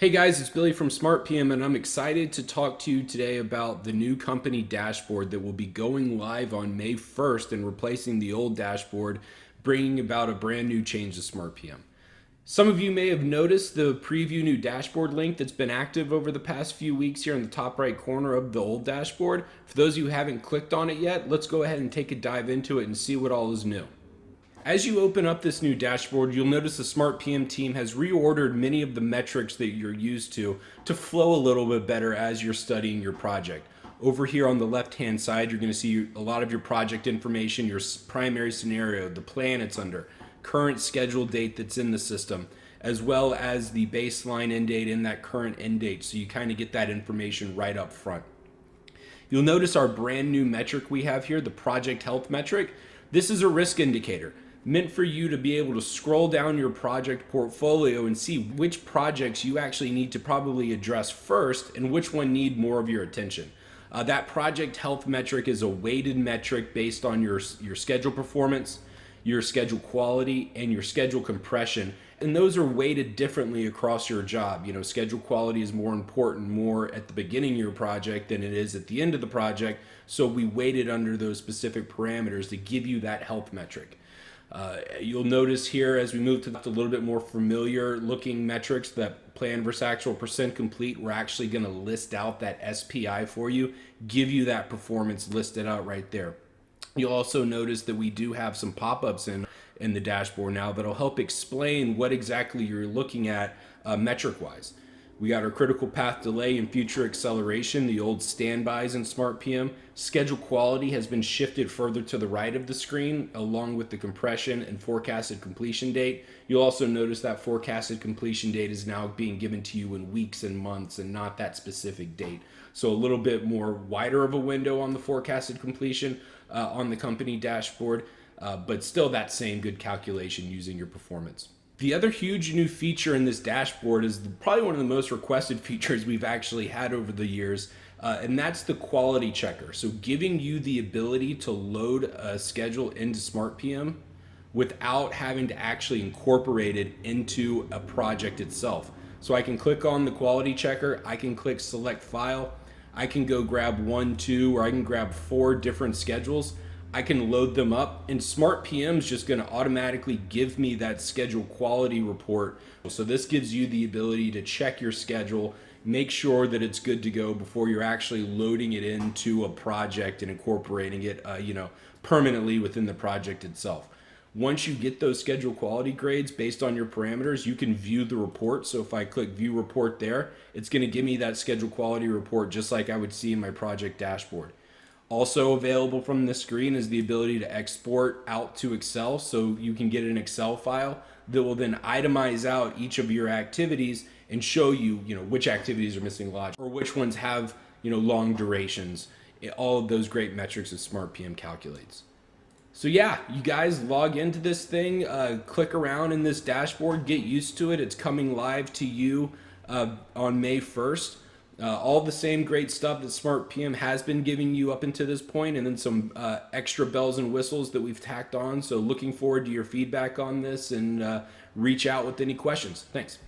Hey guys, it's Billy from SmartPM, and I'm excited to talk to you today about the new company dashboard that will be going live on May 1st and replacing the old dashboard, bringing about a brand new change to SmartPM. Some of you may have noticed the preview new dashboard link that's been active over the past few weeks here in the top right corner of the old dashboard. For those of you who haven't clicked on it yet, let's go ahead and take a dive into it and see what all is new. As you open up this new dashboard, you'll notice the SmartPM team has reordered many of the metrics that you're used to flow a little bit better as you're studying your project. Over here on the left-hand side, you're going to see a lot of your project information, your primary scenario, the plan it's under, current schedule date that's in the system, as well as the baseline end date and that current end date, so you kind of get that information right up front. You'll notice our brand new metric we have here, the project health metric. This is a risk indicator meant for you to be able to scroll down your project portfolio and see which projects you actually need to probably address first and which one need more of your attention. That project health metric is a weighted metric based on your schedule performance, your schedule quality, and your schedule compression. And those are weighted differently across your job. You know, schedule quality is more important more at the beginning of your project than it is at the end of the project. So we weighted under those specific parameters to give you that health metric. You'll notice here as we move to a little bit more familiar looking metrics, that plan versus actual percent complete, we're actually going to list out that SPI for you, give you that performance listed out right there. You'll also notice that we do have some pop-ups in the dashboard now that'll help explain what exactly you're looking at metric-wise. We got our critical path delay and future acceleration, the old standbys in SmartPM. Schedule quality has been shifted further to the right of the screen, along with the compression and forecasted completion date. You'll also notice that forecasted completion date is now being given to you in weeks and months and not that specific date. So a little bit more wider of a window on the forecasted completion on the company dashboard, but still that same good calculation using your performance. The other huge new feature in this dashboard is probably one of the most requested features we've actually had over the years, and that's the quality checker. So giving you the ability to load a schedule into SmartPM without having to actually incorporate it into a project itself. So I can click on the quality checker, I can click select file, I can go grab 1, 2, or I can grab 4 different schedules. I can load them up, and SmartPM is just going to automatically give me that schedule quality report. So this gives you the ability to check your schedule, make sure that it's good to go before you're actually loading it into a project and incorporating it, permanently within the project itself. Once you get those schedule quality grades based on your parameters, you can view the report. So if I click view report there, it's going to give me that schedule quality report just like I would see in my project dashboard. Also available from the screen is the ability to export out to Excel, so you can get an Excel file that will then itemize out each of your activities and show you, which activities are missing logic or which ones have, long durations. All of those great metrics that SmartPM calculates. So yeah, you guys log into this thing, click around in this dashboard, get used to it. It's coming live to you on May 1st. All the same great stuff that SmartPM has been giving you up until this point, and then some extra bells and whistles that we've tacked on. So looking forward to your feedback on this, and reach out with any questions. Thanks.